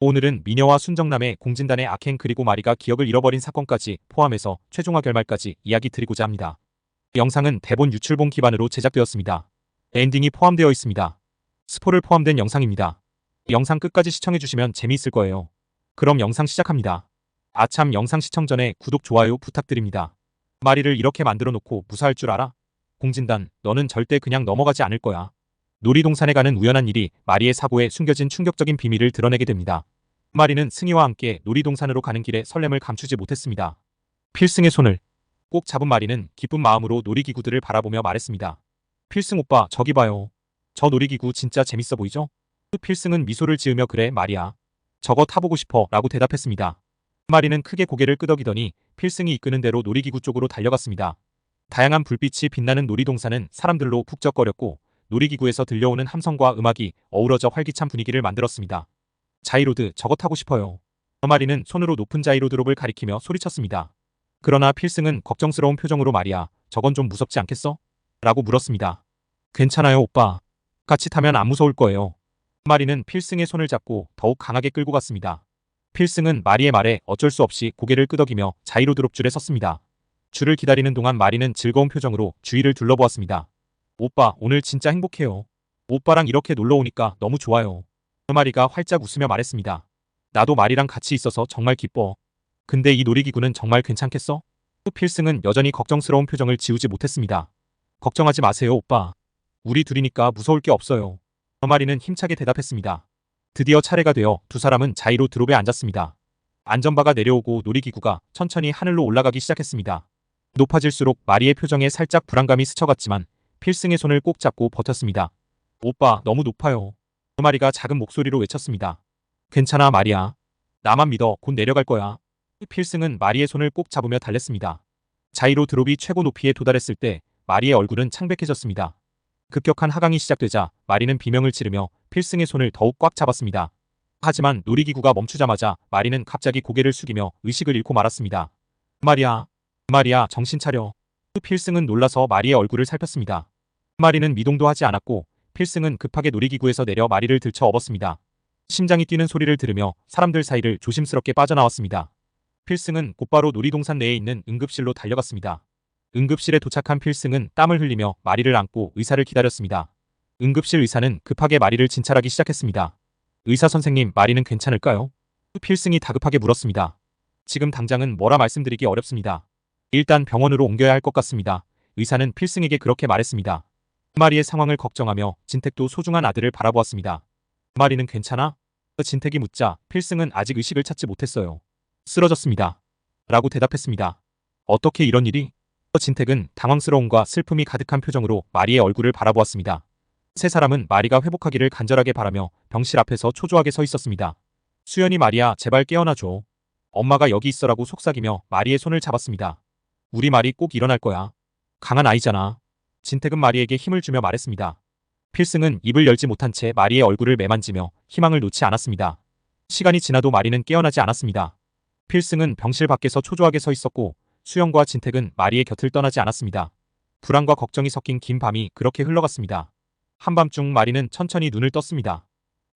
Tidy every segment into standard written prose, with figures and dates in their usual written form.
오늘은 미녀와 순정남의 공진단의 악행 그리고 마리가 기억을 잃어버린 사건까지 포함해서 최종화 결말까지 이야기 드리고자 합니다. 영상은 대본 유출본 기반으로 제작되었습니다. 엔딩이 포함되어 있습니다. 스포를 포함된 영상입니다. 영상 끝까지 시청해주시면 재미있을 거예요. 그럼 영상 시작합니다. 아참, 영상 시청 전에 구독, 좋아요 부탁드립니다. 마리를 이렇게 만들어 놓고 무사할 줄 알아? 공진단, 너는 절대 그냥 넘어가지 않을 거야. 놀이동산에 가는 우연한 일이 마리의 사고에 숨겨진 충격적인 비밀을 드러내게 됩니다. 마리는 승희와 함께 놀이동산으로 가는 길에 설렘을 감추지 못했습니다. 필승의 손을 꼭 잡은 마리는 기쁜 마음으로 놀이기구들을 바라보며 말했습니다. 필승 오빠, 저기 봐요. 저 놀이기구 진짜 재밌어 보이죠? 필승은 미소를 지으며 그래 마리야, 저거 타보고 싶어 라고 대답했습니다. 마리는 크게 고개를 끄덕이더니 필승이 이끄는 대로 놀이기구 쪽으로 달려갔습니다. 다양한 불빛이 빛나는 놀이동산은 사람들로 북적거렸고 놀이기구에서 들려오는 함성과 음악이 어우러져 활기찬 분위기를 만들었습니다. 자이로드, 저거 타고 싶어요. 마리는 손으로 높은 자이로드롭을 가리키며 소리쳤습니다. 그러나 필승은 걱정스러운 표정으로 마리야, 저건 좀 무섭지 않겠어? 라고 물었습니다. 괜찮아요 오빠. 같이 타면 안 무서울 거예요. 마리는 필승의 손을 잡고 더욱 강하게 끌고 갔습니다. 필승은 마리의 말에 어쩔 수 없이 고개를 끄덕이며 자이로드롭 줄에 섰습니다. 줄을 기다리는 동안 마리는 즐거운 표정으로 주위를 둘러보았습니다. 오빠, 오늘 진짜 행복해요. 오빠랑 이렇게 놀러 오니까 너무 좋아요. 마리가 활짝 웃으며 말했습니다. 나도 마리랑 같이 있어서 정말 기뻐. 근데 이 놀이기구는 정말 괜찮겠어? 필승은 여전히 걱정스러운 표정을 지우지 못했습니다. 걱정하지 마세요 오빠. 우리 둘이니까 무서울 게 없어요. 마리는 힘차게 대답했습니다. 드디어 차례가 되어 두 사람은 자이로 드롭에 앉았습니다. 안전바가 내려오고 놀이기구가 천천히 하늘로 올라가기 시작했습니다. 높아질수록 마리의 표정에 살짝 불안감이 스쳐갔지만 필승의 손을 꼭 잡고 버텼습니다. 오빠, 너무 높아요. 마리가 작은 목소리로 외쳤습니다. 괜찮아 마리야. 나만 믿어, 곧 내려갈 거야. 필승은 마리의 손을 꼭 잡으며 달랬습니다. 자이로 드롭이 최고 높이에 도달했을 때 마리의 얼굴은 창백해졌습니다. 급격한 하강이 시작되자 마리는 비명을 지르며 필승의 손을 더욱 꽉 잡았습니다. 하지만 놀이기구가 멈추자마자 마리는 갑자기 고개를 숙이며 의식을 잃고 말았습니다. 마리야, 마리야, 정신 차려. 필승은 놀라서 마리의 얼굴을 살폈습니다. 마리는 미동도 하지 않았고 필승은 급하게 놀이기구에서 내려 마리를 들쳐 업었습니다. 심장이 뛰는 소리를 들으며 사람들 사이를 조심스럽게 빠져나왔습니다. 필승은 곧바로 놀이동산 내에 있는 응급실로 달려갔습니다. 응급실에 도착한 필승은 땀을 흘리며 마리를 안고 의사를 기다렸습니다. 응급실 의사는 급하게 마리를 진찰하기 시작했습니다. 의사 선생님, 마리는 괜찮을까요? 필승이 다급하게 물었습니다. 지금 당장은 뭐라 말씀드리기 어렵습니다. 일단 병원으로 옮겨야 할 것 같습니다. 의사는 필승에게 그렇게 말했습니다. 마리의 상황을 걱정하며 진택도 소중한 아들을 바라보았습니다. 마리는 괜찮아? 진택이 묻자 필승은 아직 의식을 찾지 못했어요. 쓰러졌습니다. 라고 대답했습니다. 어떻게 이런 일이? 진택은 당황스러움과 슬픔이 가득한 표정으로 마리의 얼굴을 바라보았습니다. 세 사람은 마리가 회복하기를 간절하게 바라며 병실 앞에서 초조하게 서 있었습니다. 수연이, 마리야, 제발 깨어나줘. 엄마가 여기 있어라고 속삭이며 마리의 손을 잡았습니다. 우리 마리 꼭 일어날 거야. 강한 아이잖아. 진택은 마리에게 힘을 주며 말했습니다. 필승은 입을 열지 못한 채 마리의 얼굴을 매만지며 희망을 놓지 않았습니다. 시간이 지나도 마리는 깨어나지 않았습니다. 필승은 병실 밖에서 초조하게 서 있었고 수영과 진택은 마리의 곁을 떠나지 않았습니다. 불안과 걱정이 섞인 긴 밤이 그렇게 흘러갔습니다. 한밤중 마리는 천천히 눈을 떴습니다.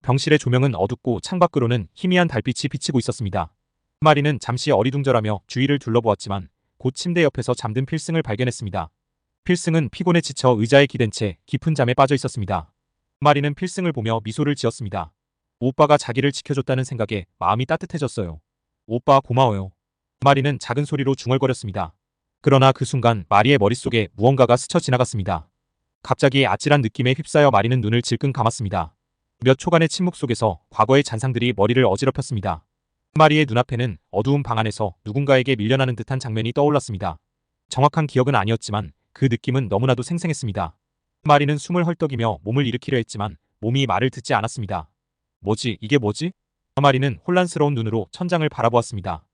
병실의 조명은 어둡고 창밖으로는 희미한 달빛이 비치고 있었습니다. 마리는 잠시 어리둥절하며 주위를 둘러보았지만 곧 침대 옆에서 잠든 필승을 발견했습니다. 필승은 피곤에 지쳐 의자에 기댄 채 깊은 잠에 빠져 있었습니다. 마리는 필승을 보며 미소를 지었습니다. 오빠가 자기를 지켜줬다는 생각에 마음이 따뜻해졌어요. 오빠 고마워요. 마리는 작은 소리로 중얼거렸습니다. 그러나 그 순간 마리의 머릿속에 무언가가 스쳐 지나갔습니다. 갑자기 아찔한 느낌에 휩싸여 마리는 눈을 질끈 감았습니다. 몇 초간의 침묵 속에서 과거의 잔상들이 머리를 어지럽혔습니다. 마리의 눈앞에는 어두운 방 안에서 누군가에게 밀려나는 듯한 장면이 떠올랐습니다. 정확한 기억은 아니었지만 그 느낌은 너무나도 생생했습니다. 마리는 숨을 헐떡이며 몸을 일으키려 했지만 몸이 말을 듣지 않았습니다. 뭐지, 이게 뭐지? 마리는 혼란스러운 눈으로 천장을 바라보았습니다.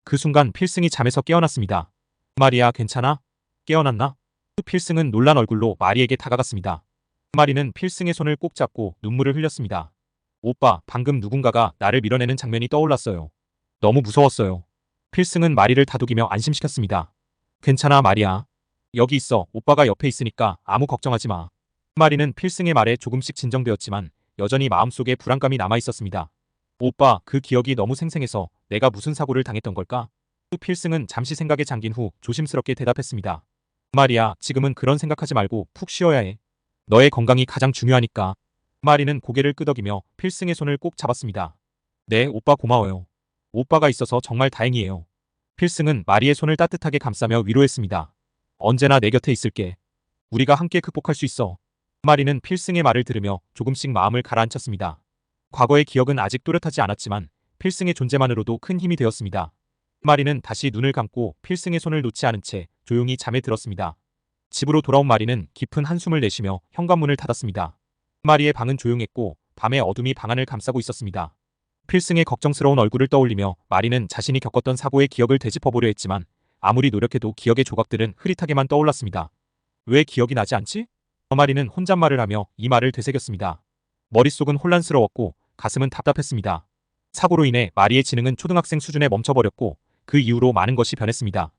그 순간 필승이 잠에서 깨어났습니다. 마리야, 괜찮아? 깨어났나? 필승은 놀란 얼굴로 마리에게 다가갔습니다. 마리는 필승의 손을 꼭 잡고 눈물을 흘렸습니다. 오빠, 방금 누군가가 나를 밀어내는 장면이 떠올랐어요. 너무 무서웠어요. 필승은 마리를 다독이며 안심시켰습니다. 괜찮아 마리야. 여기 있어. 오빠가 옆에 있으니까 아무 걱정하지 마. 마리는 필승의 말에 조금씩 진정되었지만 여전히 마음속에 불안감이 남아있었습니다. 오빠, 그 기억이 너무 생생해서 내가 무슨 사고를 당했던 걸까? 필승은 잠시 생각에 잠긴 후 조심스럽게 대답했습니다. 마리야, 지금은 그런 생각하지 말고 푹 쉬어야 해. 너의 건강이 가장 중요하니까. 마리는 고개를 끄덕이며 필승의 손을 꼭 잡았습니다. 네, 오빠 고마워요. 오빠가 있어서 정말 다행이에요. 필승은 마리의 손을 따뜻하게 감싸며 위로했습니다. 언제나 내 곁에 있을게. 우리가 함께 극복할 수 있어. 마리는 필승의 말을 들으며 조금씩 마음을 가라앉혔습니다. 과거의 기억은 아직 또렷하지 않았지만 필승의 존재만으로도 큰 힘이 되었습니다. 마리는 다시 눈을 감고 필승의 손을 놓지 않은 채 조용히 잠에 들었습니다. 집으로 돌아온 마리는 깊은 한숨을 내쉬며 현관문을 닫았습니다. 마리의 방은 조용했고 밤의 어둠이 방 안을 감싸고 있었습니다. 필승의 걱정스러운 얼굴을 떠올리며 마리는 자신이 겪었던 사고의 기억을 되짚어보려 했지만 아무리 노력해도 기억의 조각들은 흐릿하게만 떠올랐습니다. 왜 기억이 나지 않지? 마리는 혼잣말을 하며 이 말을 되새겼습니다. 머릿속은 혼란스러웠고 가슴은 답답했습니다. 사고로 인해 마리의 지능은 초등학생 수준에 멈춰버렸고 그 이후로 많은 것이 변했습니다.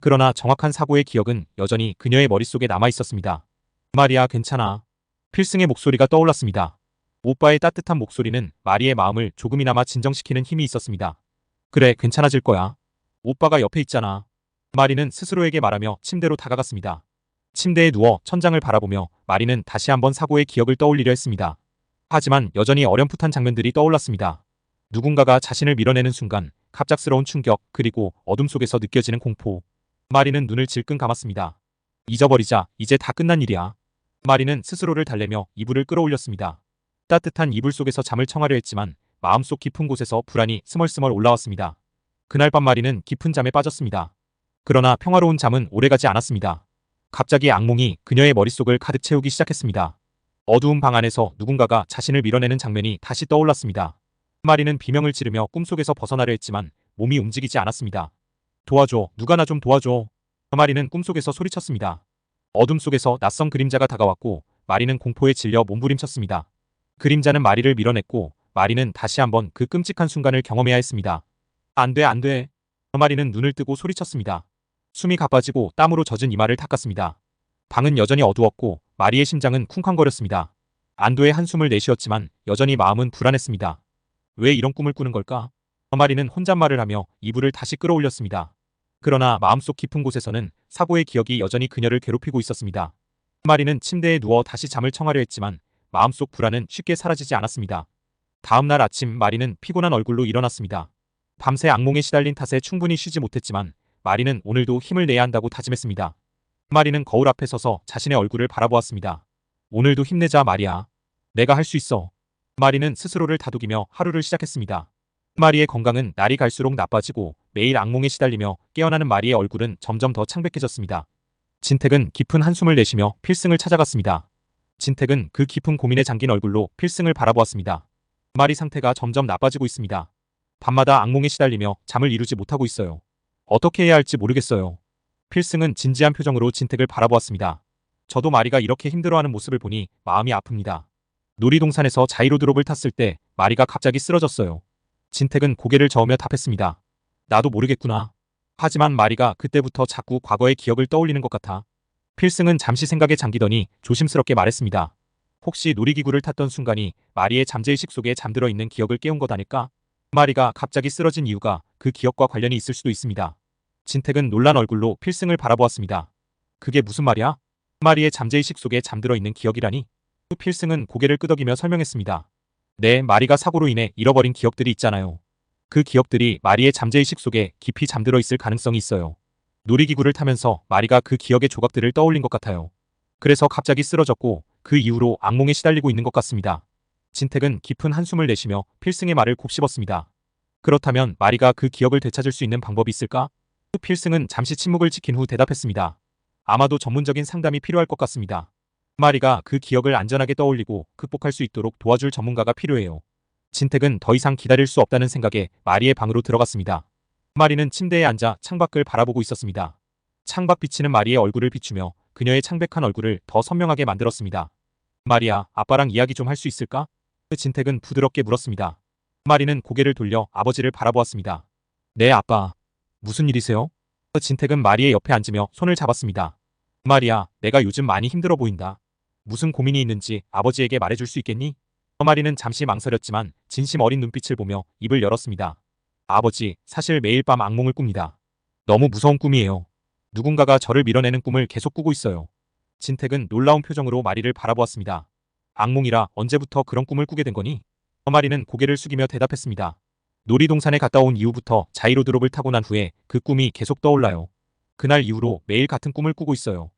그러나 정확한 사고의 기억은 여전히 그녀의 머릿속에 남아있었습니다. 마리야, 괜찮아. 필승의 목소리가 떠올랐습니다. 오빠의 따뜻한 목소리는 마리의 마음을 조금이나마 진정시키는 힘이 있었습니다. 그래, 괜찮아질 거야. 오빠가 옆에 있잖아. 마리는 스스로에게 말하며 침대로 다가갔습니다. 침대에 누워 천장을 바라보며 마리는 다시 한번 사고의 기억을 떠올리려 했습니다. 하지만 여전히 어렴풋한 장면들이 떠올랐습니다. 누군가가 자신을 밀어내는 순간, 갑작스러운 충격, 그리고 어둠 속에서 느껴지는 공포. 마리는 눈을 질끈 감았습니다. 잊어버리자, 이제 다 끝난 일이야. 마리는 스스로를 달래며 이불을 끌어올렸습니다. 따뜻한 이불 속에서 잠을 청하려 했지만 마음속 깊은 곳에서 불안이 스멀스멀 올라왔습니다. 그날 밤 마리는 깊은 잠에 빠졌습니다. 그러나 평화로운 잠은 오래가지 않았습니다. 갑자기 악몽이 그녀의 머릿속을 가득 채우기 시작했습니다. 어두운 방 안에서 누군가가 자신을 밀어내는 장면이 다시 떠올랐습니다. 마리는 비명을 지르며 꿈속에서 벗어나려 했지만 몸이 움직이지 않았습니다. 도와줘, 누가 나 좀 도와줘. 마리는 꿈속에서 소리쳤습니다. 어둠 속에서 낯선 그림자가 다가왔고 마리는 공포에 질려 몸부림쳤습니다. 그림자는 마리를 밀어냈고 마리는 다시 한번 그 끔찍한 순간을 경험해야 했습니다. 안 돼, 안 돼. 마리는 눈을 뜨고 소리쳤습니다. 숨이 가빠지고 땀으로 젖은 이마를 닦았습니다. 방은 여전히 어두웠고 마리의 심장은 쿵쾅거렸습니다. 안도의 한숨을 내쉬었지만 여전히 마음은 불안했습니다. 왜 이런 꿈을 꾸는 걸까? 마리는 혼잣말을 하며 이불을 다시 끌어올렸습니다. 그러나 마음속 깊은 곳에서는 사고의 기억이 여전히 그녀를 괴롭히고 있었습니다. 마리는 침대에 누워 다시 잠을 청하려 했지만 마음속 불안은 쉽게 사라지지 않았습니다. 다음날 아침 마리는 피곤한 얼굴로 일어났습니다. 밤새 악몽에 시달린 탓에 충분히 쉬지 못했지만 마리는 오늘도 힘을 내야 한다고 다짐했습니다. 마리는 거울 앞에 서서 자신의 얼굴을 바라보았습니다. 오늘도 힘내자, 마리야. 내가 할 수 있어. 마리는 스스로를 다독이며 하루를 시작했습니다. 마리의 건강은 날이 갈수록 나빠지고 매일 악몽에 시달리며 깨어나는 마리의 얼굴은 점점 더 창백해졌습니다. 진택은 깊은 한숨을 내쉬며 필승을 찾아갔습니다. 진택은 그 깊은 고민에 잠긴 얼굴로 필승을 바라보았습니다. 마리 상태가 점점 나빠지고 있습니다. 밤마다 악몽에 시달리며 잠을 이루지 못하고 있어요. 어떻게 해야 할지 모르겠어요. 필승은 진지한 표정으로 진택을 바라보았습니다. 저도 마리가 이렇게 힘들어하는 모습을 보니 마음이 아픕니다. 놀이동산에서 자이로드롭을 탔을 때 마리가 갑자기 쓰러졌어요. 진택은 고개를 저으며 답했습니다. 나도 모르겠구나. 하지만 마리가 그때부터 자꾸 과거의 기억을 떠올리는 것 같아. 필승은 잠시 생각에 잠기더니 조심스럽게 말했습니다. 혹시 놀이기구를 탔던 순간이 마리의 잠재의식 속에 잠들어 있는 기억을 깨운 것 아닐까? 마리가 갑자기 쓰러진 이유가 그 기억과 관련이 있을 수도 있습니다. 진택은 놀란 얼굴로 필승을 바라보았습니다. 그게 무슨 말이야? 마리의 잠재의식 속에 잠들어 있는 기억이라니? 필승은 고개를 끄덕이며 설명했습니다. 네, 마리가 사고로 인해 잃어버린 기억들이 있잖아요. 그 기억들이 마리의 잠재의식 속에 깊이 잠들어 있을 가능성이 있어요. 놀이기구를 타면서 마리가 그 기억의 조각들을 떠올린 것 같아요. 그래서 갑자기 쓰러졌고 그 이후로 악몽에 시달리고 있는 것 같습니다. 진택은 깊은 한숨을 내쉬며 필승의 말을 곱씹었습니다. 그렇다면 마리가 그 기억을 되찾을 수 있는 방법이 있을까? 필승은 잠시 침묵을 지킨 후 대답했습니다. 아마도 전문적인 상담이 필요할 것 같습니다. 마리가 그 기억을 안전하게 떠올리고 극복할 수 있도록 도와줄 전문가가 필요해요. 진택은 더 이상 기다릴 수 없다는 생각에 마리의 방으로 들어갔습니다. 마리는 침대에 앉아 창밖을 바라보고 있었습니다. 창밖 비치는 마리의 얼굴을 비추며 그녀의 창백한 얼굴을 더 선명하게 만들었습니다. 마리야, 아빠랑 이야기 좀 할 수 있을까? 진택은 부드럽게 물었습니다. 마리는 고개를 돌려 아버지를 바라보았습니다. 네, 아빠. 무슨 일이세요? 진택은 마리의 옆에 앉으며 손을 잡았습니다. 마리야, 내가 요즘 많이 힘들어 보인다. 무슨 고민이 있는지 아버지에게 말해줄 수 있겠니? 마리는 잠시 망설였지만 진심 어린 눈빛을 보며 입을 열었습니다. 아버지, 사실 매일 밤 악몽을 꿉니다. 너무 무서운 꿈이에요. 누군가가 저를 밀어내는 꿈을 계속 꾸고 있어요. 진택은 놀라운 표정으로 마리를 바라보았습니다. 악몽이라 언제부터 그런 꿈을 꾸게 된 거니? 마리는 고개를 숙이며 대답했습니다. 놀이동산에 갔다 온 이후부터 자이로드롭을 타고 난 후에 그 꿈이 계속 떠올라요. 그날 이후로 매일 같은 꿈을 꾸고 있어요.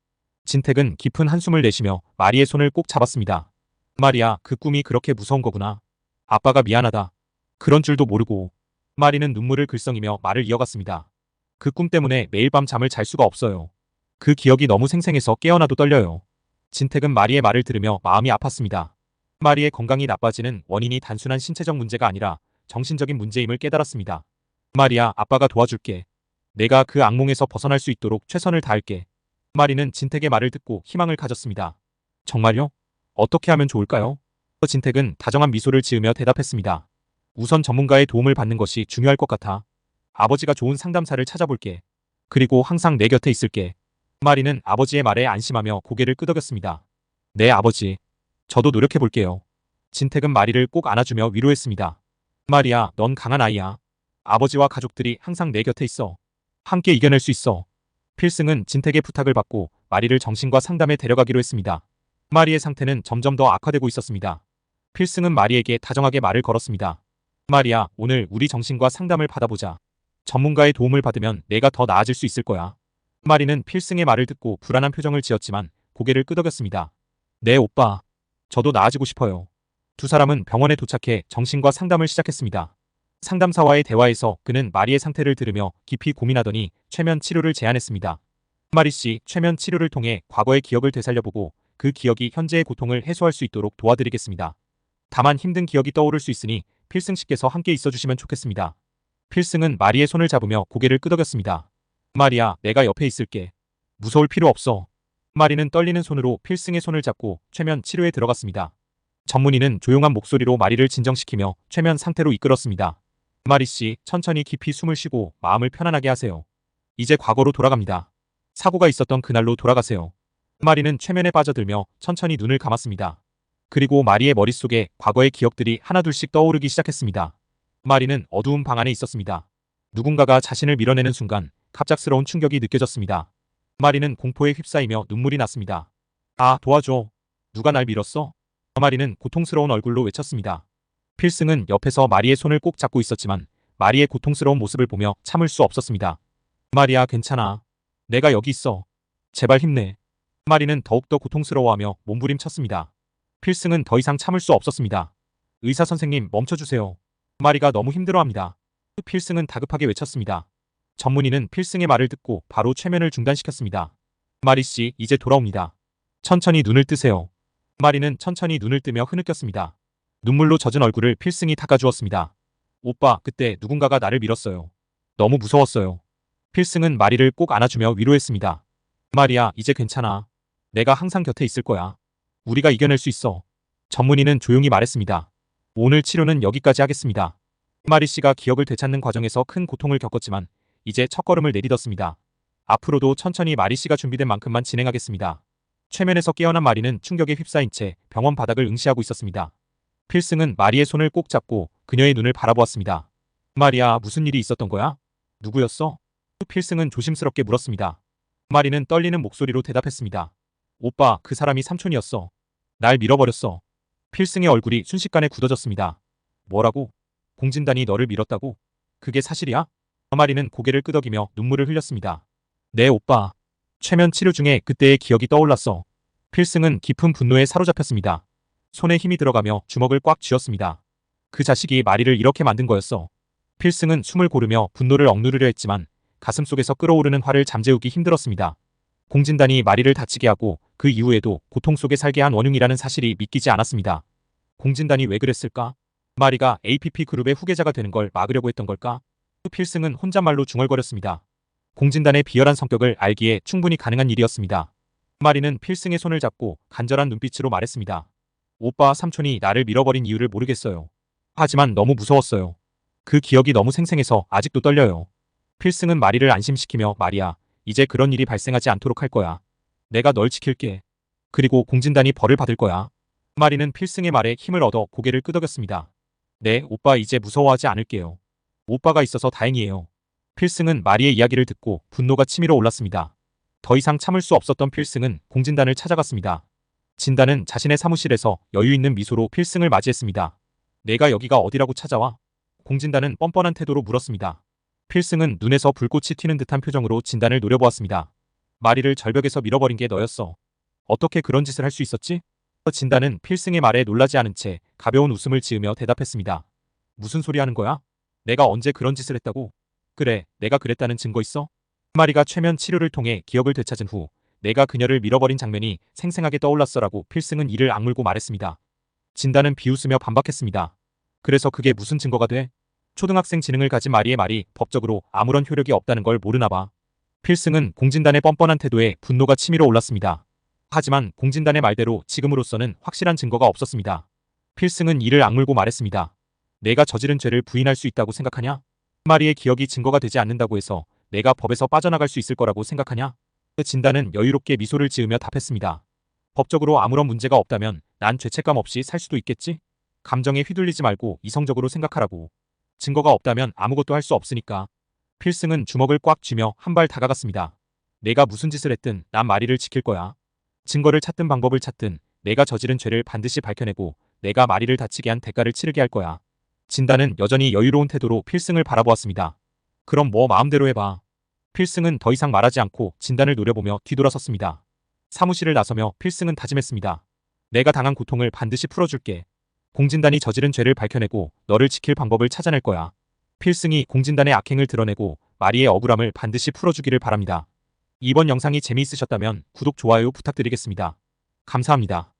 진택은 깊은 한숨을 내쉬며 마리의 손을 꼭 잡았습니다. 마리야, 그 꿈이 그렇게 무서운 거구나. 아빠가 미안하다. 그런 줄도 모르고. 마리는 눈물을 글썽이며 말을 이어갔습니다. 그 꿈 때문에 매일 밤 잠을 잘 수가 없어요. 그 기억이 너무 생생해서 깨어나도 떨려요. 진택은 마리의 말을 들으며 마음이 아팠습니다. 마리의 건강이 나빠지는 원인이 단순한 신체적 문제가 아니라 정신적인 문제임을 깨달았습니다. 마리야, 아빠가 도와줄게. 내가 그 악몽에서 벗어날 수 있도록 최선을 다할게. 마리는 진택의 말을 듣고 희망을 가졌습니다. 정말요? 어떻게 하면 좋을까요? 진택은 다정한 미소를 지으며 대답했습니다. 우선 전문가의 도움을 받는 것이 중요할 것 같아. 아버지가 좋은 상담사를 찾아볼게. 그리고 항상 내 곁에 있을게. 마리는 아버지의 말에 안심하며 고개를 끄덕였습니다. 네, 아버지. 저도 노력해볼게요. 진택은 마리를 꼭 안아주며 위로했습니다. 마리야, 넌 강한 아이야. 아버지와 가족들이 항상 내 곁에 있어. 함께 이겨낼 수 있어. 필승은 진택의 부탁을 받고 마리를 정신과 상담에 데려가기로 했습니다. 마리의 상태는 점점 더 악화되고 있었습니다. 필승은 마리에게 다정하게 말을 걸었습니다. 마리야, 오늘 우리 정신과 상담을 받아보자. 전문가의 도움을 받으면 내가 더 나아질 수 있을 거야. 마리는 필승의 말을 듣고 불안한 표정을 지었지만 고개를 끄덕였습니다. 네, 오빠. 저도 나아지고 싶어요. 두 사람은 병원에 도착해 정신과 상담을 시작했습니다. 상담사와의 대화에서 그는 마리의 상태를 들으며 깊이 고민하더니 최면 치료를 제안했습니다. 마리 씨, 최면 치료를 통해 과거의 기억을 되살려보고 그 기억이 현재의 고통을 해소할 수 있도록 도와드리겠습니다. 다만 힘든 기억이 떠오를 수 있으니 필승 씨께서 함께 있어주시면 좋겠습니다. 필승은 마리의 손을 잡으며 고개를 끄덕였습니다. 마리야, 내가 옆에 있을게. 무서울 필요 없어. 마리는 떨리는 손으로 필승의 손을 잡고 최면 치료에 들어갔습니다. 전문의는 조용한 목소리로 마리를 진정시키며 최면 상태로 이끌었습니다. 마리 씨, 천천히 깊이 숨을 쉬고 마음을 편안하게 하세요. 이제 과거로 돌아갑니다. 사고가 있었던 그날로 돌아가세요. 마리는 최면에 빠져들며 천천히 눈을 감았습니다. 그리고 마리의 머릿속에 과거의 기억들이 하나둘씩 떠오르기 시작했습니다. 마리는 어두운 방 안에 있었습니다. 누군가가 자신을 밀어내는 순간 갑작스러운 충격이 느껴졌습니다. 마리는 공포에 휩싸이며 눈물이 났습니다. 아, 도와줘. 누가 날 밀었어? 마리는 고통스러운 얼굴로 외쳤습니다. 필승은 옆에서 마리의 손을 꼭 잡고 있었지만 마리의 고통스러운 모습을 보며 참을 수 없었습니다. 마리야, 괜찮아. 내가 여기 있어. 제발 힘내. 마리는 더욱더 고통스러워하며 몸부림쳤습니다. 필승은 더 이상 참을 수 없었습니다. 의사 선생님, 멈춰주세요. 마리가 너무 힘들어합니다. 필승은 다급하게 외쳤습니다. 전문의는 필승의 말을 듣고 바로 최면을 중단시켰습니다. 마리 씨, 이제 돌아옵니다. 천천히 눈을 뜨세요. 마리는 천천히 눈을 뜨며 흐느꼈습니다. 눈물로 젖은 얼굴을 필승이 닦아주었습니다. 오빠, 그때 누군가가 나를 밀었어요. 너무 무서웠어요. 필승은 마리를 꼭 안아주며 위로했습니다. 마리야, 이제 괜찮아. 내가 항상 곁에 있을 거야. 우리가 이겨낼 수 있어. 전문의는 조용히 말했습니다. 오늘 치료는 여기까지 하겠습니다. 마리 씨가 기억을 되찾는 과정에서 큰 고통을 겪었지만 이제 첫걸음을 내딛었습니다. 앞으로도 천천히 마리 씨가 준비된 만큼만 진행하겠습니다. 최면에서 깨어난 마리는 충격에 휩싸인 채 병원 바닥을 응시하고 있었습니다. 필승은 마리의 손을 꼭 잡고 그녀의 눈을 바라보았습니다. 마리야, 무슨 일이 있었던 거야? 누구였어? 필승은 조심스럽게 물었습니다. 마리는 떨리는 목소리로 대답했습니다. 오빠, 그 사람이 삼촌이었어. 날 밀어버렸어. 필승의 얼굴이 순식간에 굳어졌습니다. 뭐라고? 공진단이 너를 밀었다고? 그게 사실이야? 마리는 고개를 끄덕이며 눈물을 흘렸습니다. 네, 오빠. 최면 치료 중에 그때의 기억이 떠올랐어. 필승은 깊은 분노에 사로잡혔습니다. 손에 힘이 들어가며 주먹을 꽉 쥐었습니다. 그 자식이 마리를 이렇게 만든 거였어. 필승은 숨을 고르며 분노를 억누르려 했지만 가슴속에서 끓어오르는 화를 잠재우기 힘들었습니다. 공진단이 마리를 다치게 하고 그 이후에도 고통 속에 살게 한 원흉이라는 사실이 믿기지 않았습니다. 공진단이 왜 그랬을까? 마리가 APP 그룹의 후계자가 되는 걸 막으려고 했던 걸까? 필승은 혼잣말로 중얼거렸습니다. 공진단의 비열한 성격을 알기에 충분히 가능한 일이었습니다. 마리는 필승의 손을 잡고 간절한 눈빛으로 말했습니다. 오빠, 삼촌이 나를 밀어버린 이유를 모르겠어요. 하지만 너무 무서웠어요. 그 기억이 너무 생생해서 아직도 떨려요. 필승은 마리를 안심시키며 마리야, 이제 그런 일이 발생하지 않도록 할 거야. 내가 널 지킬게. 그리고 공진단이 벌을 받을 거야. 마리는 필승의 말에 힘을 얻어 고개를 끄덕였습니다. 네, 오빠 이제 무서워하지 않을게요. 오빠가 있어서 다행이에요. 필승은 마리의 이야기를 듣고 분노가 치밀어 올랐습니다. 더 이상 참을 수 없었던 필승은 공진단을 찾아갔습니다. 진단은 자신의 사무실에서 여유 있는 미소로 필승을 맞이했습니다. 내가 여기가 어디라고 찾아와? 공진단은 뻔뻔한 태도로 물었습니다. 필승은 눈에서 불꽃이 튀는 듯한 표정으로 진단을 노려보았습니다. 마리를 절벽에서 밀어버린 게 너였어. 어떻게 그런 짓을 할 수 있었지? 진단은 필승의 말에 놀라지 않은 채 가벼운 웃음을 지으며 대답했습니다. 무슨 소리 하는 거야? 내가 언제 그런 짓을 했다고? 그래, 내가 그랬다는 증거 있어? 마리가 최면 치료를 통해 기억을 되찾은 후 내가 그녀를 밀어버린 장면이 생생하게 떠올랐어라고 필승은 이를 악물고 말했습니다. 진단은 비웃으며 반박했습니다. 그래서 그게 무슨 증거가 돼? 초등학생 지능을 가진 마리의 말이 법적으로 아무런 효력이 없다는 걸 모르나 봐. 필승은 공진단의 뻔뻔한 태도에 분노가 치밀어 올랐습니다. 하지만 공진단의 말대로 지금으로서는 확실한 증거가 없었습니다. 필승은 이를 악물고 말했습니다. 내가 저지른 죄를 부인할 수 있다고 생각하냐? 마리의 기억이 증거가 되지 않는다고 해서 내가 법에서 빠져나갈 수 있을 거라고 생각하냐? 진단은 여유롭게 미소를 지으며 답했습니다. 법적으로 아무런 문제가 없다면 난 죄책감 없이 살 수도 있겠지? 감정에 휘둘리지 말고 이성적으로 생각하라고. 증거가 없다면 아무것도 할 수 없으니까. 필승은 주먹을 꽉 쥐며 한 발 다가갔습니다. 내가 무슨 짓을 했든 난 마리를 지킬 거야. 증거를 찾든 방법을 찾든 내가 저지른 죄를 반드시 밝혀내고 내가 마리를 다치게 한 대가를 치르게 할 거야. 진단은 여전히 여유로운 태도로 필승을 바라보았습니다. 그럼 뭐 마음대로 해봐. 필승은 더 이상 말하지 않고 진단을 노려보며 뒤돌아섰습니다. 사무실을 나서며 필승은 다짐했습니다. 내가 당한 고통을 반드시 풀어줄게. 공진단이 저지른 죄를 밝혀내고 너를 지킬 방법을 찾아낼 거야. 필승이 공진단의 악행을 드러내고 마리의 억울함을 반드시 풀어주기를 바랍니다. 이번 영상이 재미있으셨다면 구독, 좋아요 부탁드리겠습니다. 감사합니다.